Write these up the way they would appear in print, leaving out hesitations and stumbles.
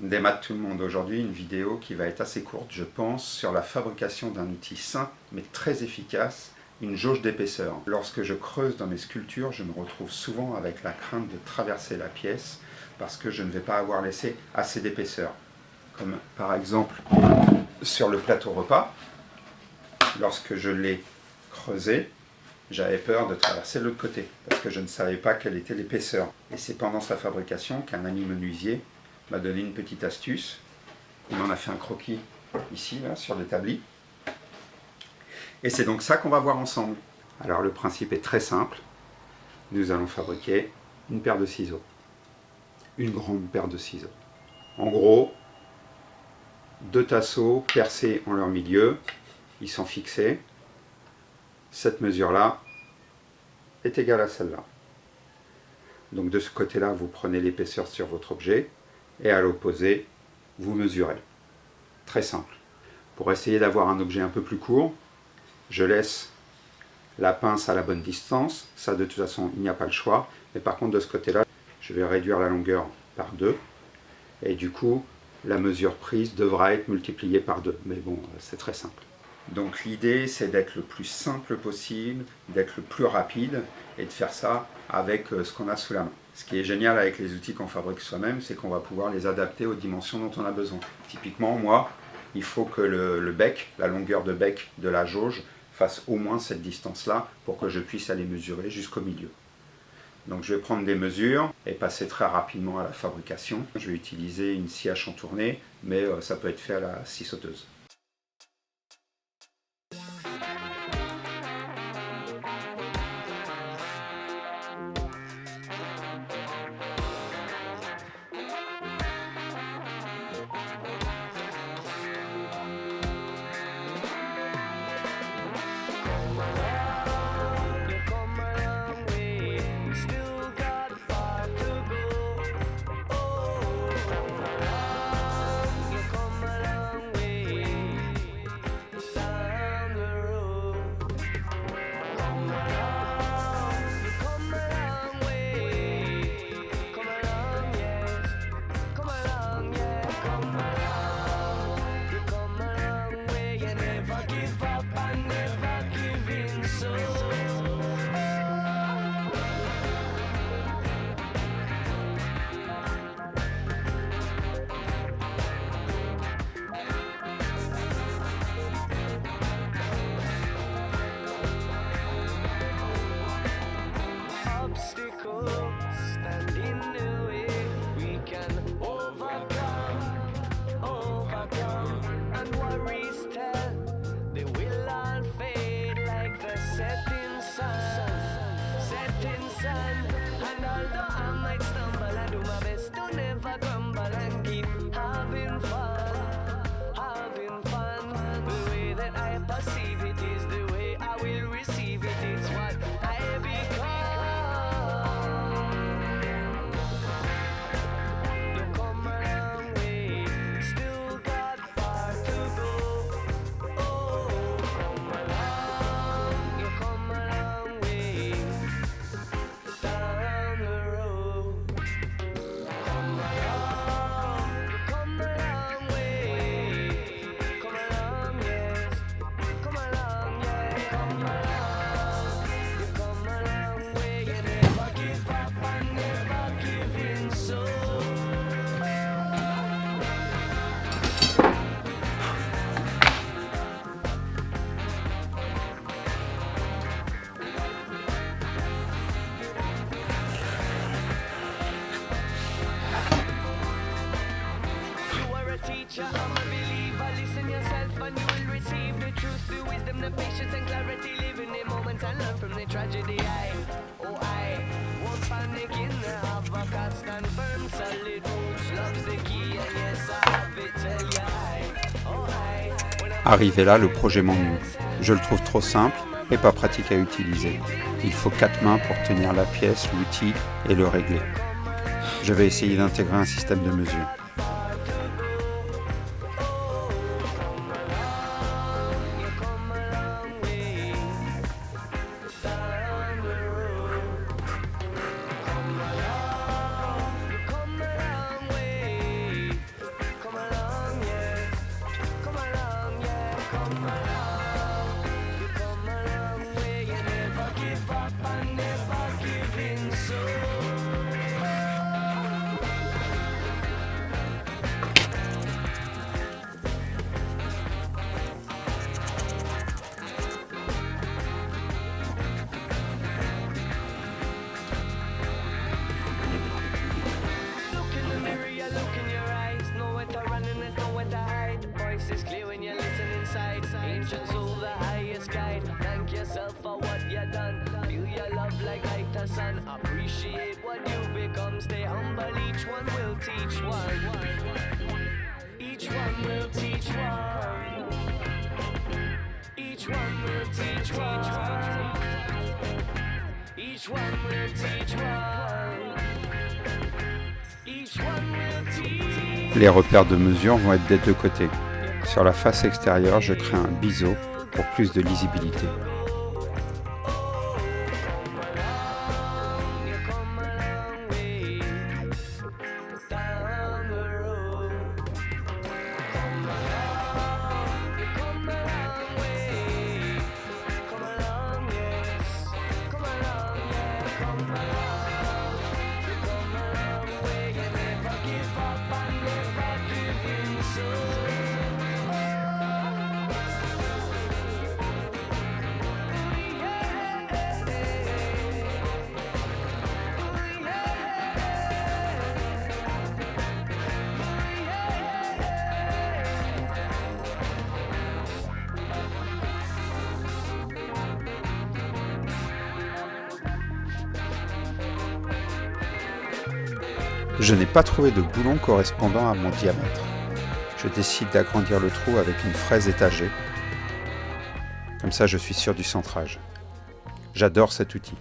Démat tout le monde, aujourd'hui une vidéo qui va être assez courte je pense sur la fabrication d'un outil simple mais très efficace, une jauge d'épaisseur. Lorsque je creuse dans mes sculptures, je me retrouve souvent avec la crainte de traverser la pièce parce que je ne vais pas avoir laissé assez d'épaisseur. Comme par exemple sur le plateau repas, lorsque je l'ai creusé, j'avais peur de traverser l'autre côté parce que je ne savais pas quelle était l'épaisseur. Et c'est pendant sa fabrication qu'un ami menuisier m'a donné une petite astuce. Il m'en a fait un croquis ici, là, sur l'établi. Et c'est donc ça qu'on va voir ensemble. Alors le principe est très simple. Nous allons fabriquer une paire de ciseaux. Une grande paire de ciseaux. En gros, 2 tasseaux percés en leur milieu. Ils sont fixés. Cette mesure-là est égale à celle-là. Donc de ce côté-là, vous prenez l'épaisseur sur votre objet. Et à l'opposé, vous mesurez. Très simple. Pour essayer d'avoir un objet un peu plus court, je laisse la pince à la bonne distance. Ça, de toute façon, il n'y a pas le choix. Mais par contre, de ce côté-là, je vais réduire la longueur par 2. Et du coup, la mesure prise devra être multipliée par 2. Mais bon, c'est très simple. Donc l'idée, c'est d'être le plus simple possible, d'être le plus rapide et de faire ça avec ce qu'on a sous la main. Ce qui est génial avec les outils qu'on fabrique soi-même, c'est qu'on va pouvoir les adapter aux dimensions dont on a besoin. Typiquement, moi, il faut que le bec, la longueur de bec de la jauge, fasse au moins cette distance-là pour que je puisse aller mesurer jusqu'au milieu. Donc je vais prendre des mesures et passer très rapidement à la fabrication. Je vais utiliser une scie hache en tournée, mais ça peut être fait à la scie sauteuse. Arrivé là, le projet m'ennuie. Je le trouve trop simple et pas pratique à utiliser. Il faut 4 mains pour tenir la pièce, l'outil et le régler. Je vais essayer d'intégrer un système de mesure. Each one will teach one. Each one will teach one. Each one will teach one. Each one will teach one. Each one will teach. Les repères de mesure vont être des deux côtés. Sur la face extérieure, je crée un biseau pour plus de lisibilité. Je n'ai pas trouvé de boulon correspondant à mon diamètre. Je décide d'agrandir le trou avec une fraise étagée. Comme ça, je suis sûr du centrage. J'adore cet outil.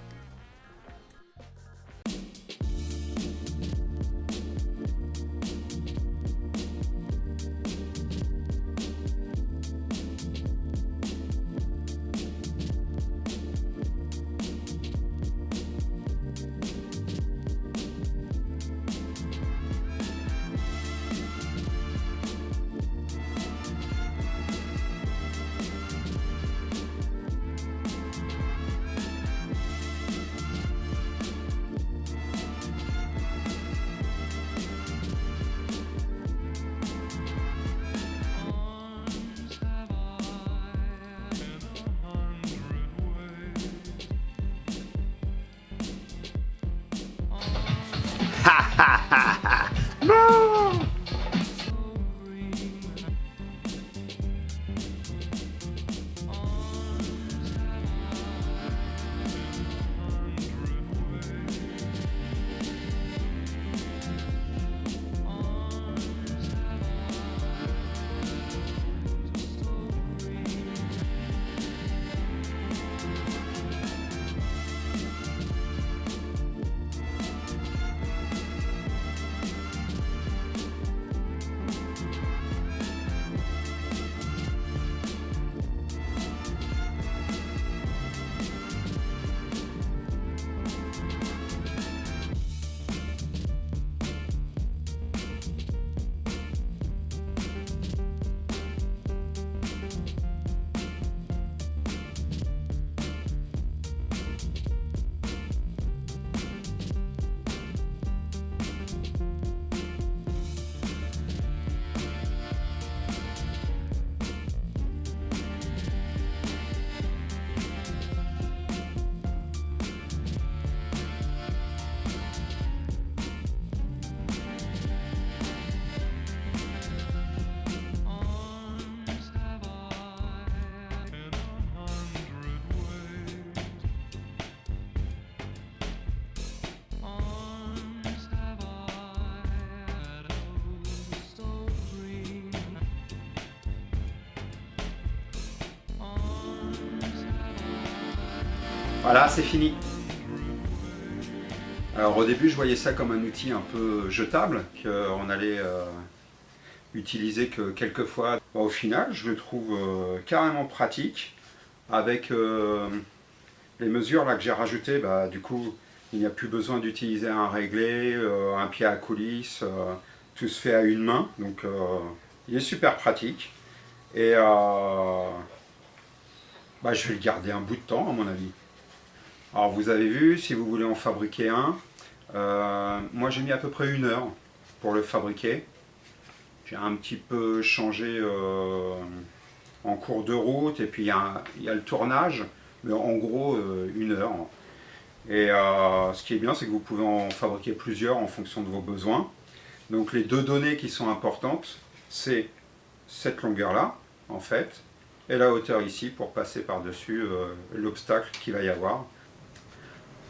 Non! Voilà, c'est fini. Alors au début, je voyais ça comme un outil un peu jetable, qu'on allait utiliser que quelques fois. Au final, je le trouve carrément pratique. Avec les mesures là que j'ai rajoutées, du coup, il n'y a plus besoin d'utiliser un réglé, un pied à coulisse. Tout se fait à une main, donc il est super pratique. Et je vais le garder un bout de temps, à mon avis. Alors vous avez vu, si vous voulez en fabriquer un, moi j'ai mis à peu près 1 heure pour le fabriquer. J'ai un petit peu changé en cours de route, et puis il y a le tournage, mais en gros 1 heure. Et ce qui est bien, c'est que vous pouvez en fabriquer plusieurs en fonction de vos besoins. Donc les deux données qui sont importantes, c'est cette longueur-là, en fait, et la hauteur ici pour passer par-dessus l'obstacle qu'il va y avoir.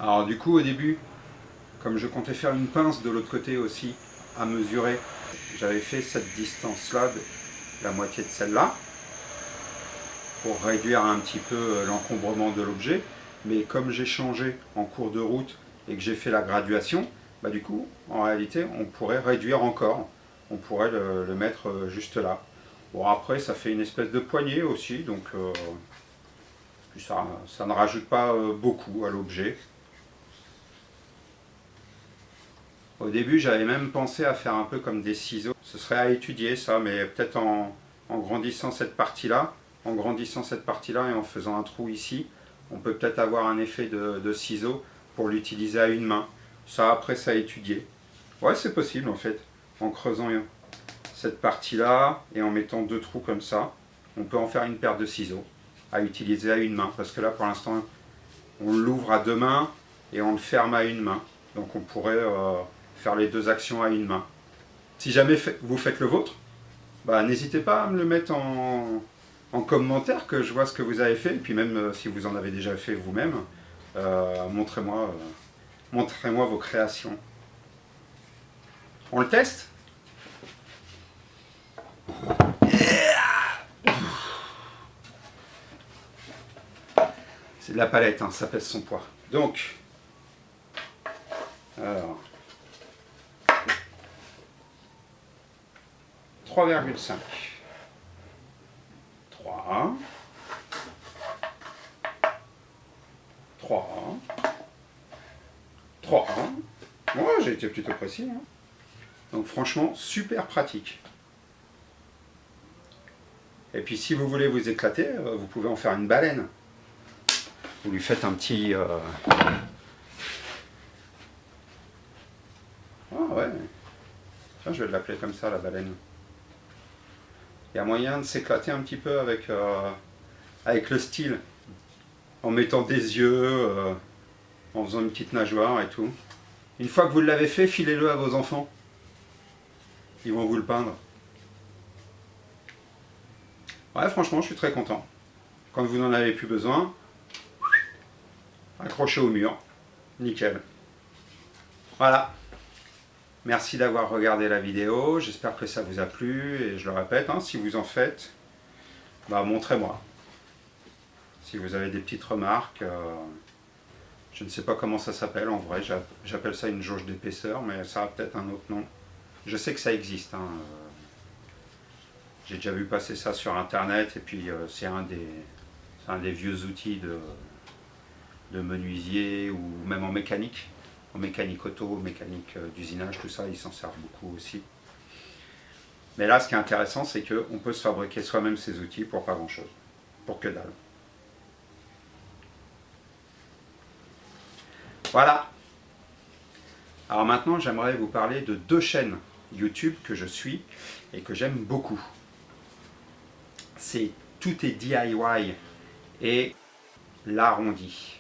Alors du coup, au début, Comme je comptais faire une pince de l'autre côté aussi, à mesurer, j'avais fait cette distance-là, la moitié de celle-là, pour réduire un petit peu l'encombrement de l'objet. Mais comme j'ai changé en cours de route et que j'ai fait la graduation, bah du coup, en réalité, on pourrait réduire encore. On pourrait le mettre juste là. Bon, après, ça fait une espèce de poignée aussi, donc ça ne rajoute pas beaucoup à l'objet. Au début, j'avais même pensé à faire un peu comme des ciseaux. Ce serait à étudier ça, mais peut-être en grandissant cette partie-là, et en faisant un trou ici, on peut peut-être avoir un effet de ciseau pour l'utiliser à une main. Ça, après, ça à étudier. Ouais, c'est possible en fait. En creusant cette partie-là et en mettant 2 trous comme ça, on peut en faire une paire de ciseaux à utiliser à une main. Parce que là, pour l'instant, on l'ouvre à 2 mains et on le ferme à une main. Donc on pourrait faire les 2 actions à une main. Si jamais vous faites le vôtre, bah, n'hésitez pas à me le mettre en commentaire, que je vois ce que vous avez fait. Et puis même si vous en avez déjà fait vous-même, montrez-moi vos créations. On le teste ? C'est de la palette, hein, ça pèse son poids. Donc, alors, 3,5. 3. 3. 3. Ouais, j'ai été plutôt précis. Hein. Donc franchement, super pratique. Et puis si vous voulez vous éclater, vous pouvez en faire une baleine. Vous lui faites un petit... Ah ouais. Tiens, je vais l'appeler comme ça, la baleine. Il y a moyen de s'éclater un petit peu avec le style. En mettant des yeux, en faisant une petite nageoire et tout. Une fois que vous l'avez fait, filez-le à vos enfants. Ils vont vous le peindre. Ouais, franchement, je suis très content. Quand vous n'en avez plus besoin, accrochez au mur. Nickel. Voilà. Merci d'avoir regardé la vidéo. J'espère que ça vous a plu. Et je le répète, hein, si vous en faites, bah, montrez-moi. Si vous avez des petites remarques, je ne sais pas comment ça s'appelle en vrai. J'appelle ça une jauge d'épaisseur, mais ça a peut-être un autre nom. Je sais que ça existe. Hein. J'ai déjà vu passer ça sur internet et puis c'est un des vieux outils de menuisier ou même en mécanique auto, mécanique d'usinage, tout ça, ils s'en servent beaucoup aussi. Mais là, ce qui est intéressant, c'est qu'on peut se fabriquer soi-même ces outils pour pas grand-chose, pour que dalle. Voilà. Alors maintenant, j'aimerais vous parler de 2 chaînes YouTube que je suis et que j'aime beaucoup. C'est Tout est DIY et L'Arrondi.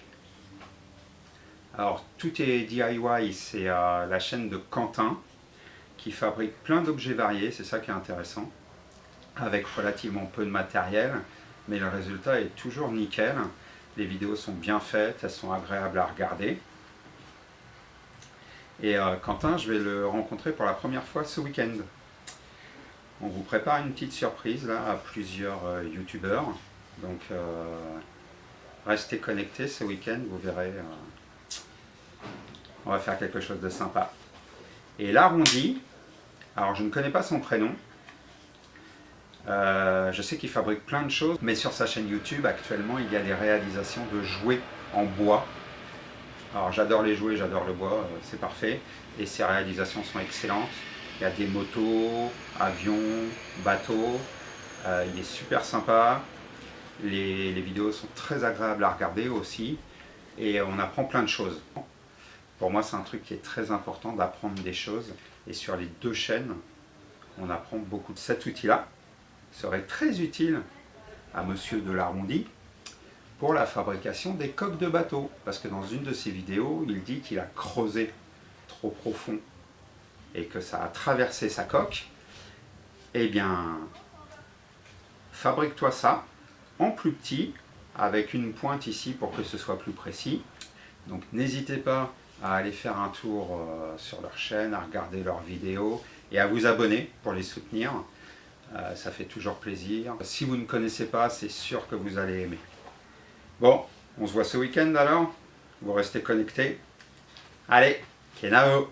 Alors, Tout est DIY, c'est la chaîne de Quentin qui fabrique plein d'objets variés, c'est ça qui est intéressant, avec relativement peu de matériel, mais le résultat est toujours nickel. Les vidéos sont bien faites, elles sont agréables à regarder. Et Quentin, je vais le rencontrer pour la première fois ce week-end. On vous prépare une petite surprise là à plusieurs youtubeurs. Donc restez connectés ce week-end, vous verrez. On va faire quelque chose de sympa. Et L'Arrondi, alors je ne connais pas son prénom. Je sais qu'il fabrique plein de choses, mais sur sa chaîne YouTube actuellement il y a des réalisations de jouets en bois. Alors j'adore les jouets, j'adore le bois, c'est parfait. Et ses réalisations sont excellentes. Il y a des motos, avions, bateaux. Il est super sympa. Les vidéos sont très agréables à regarder aussi. Et on apprend plein de choses. Pour moi, c'est un truc qui est très important d'apprendre des choses. Et sur les 2 chaînes, on apprend beaucoup. Cet outil-là serait très utile à Monsieur de L'Arrondi pour la fabrication des coques de bateaux. Parce que dans une de ses vidéos, il dit qu'il a creusé trop profond et que ça a traversé sa coque. Eh bien, fabrique-toi ça en plus petit, avec une pointe ici pour que ce soit plus précis. Donc n'hésitez pas à aller faire un tour sur leur chaîne, à regarder leurs vidéos et à vous abonner pour les soutenir. Ça fait toujours plaisir. Si vous ne connaissez pas, c'est sûr que vous allez aimer. Bon, on se voit ce week-end alors. Vous restez connectés. Allez, Kenavo!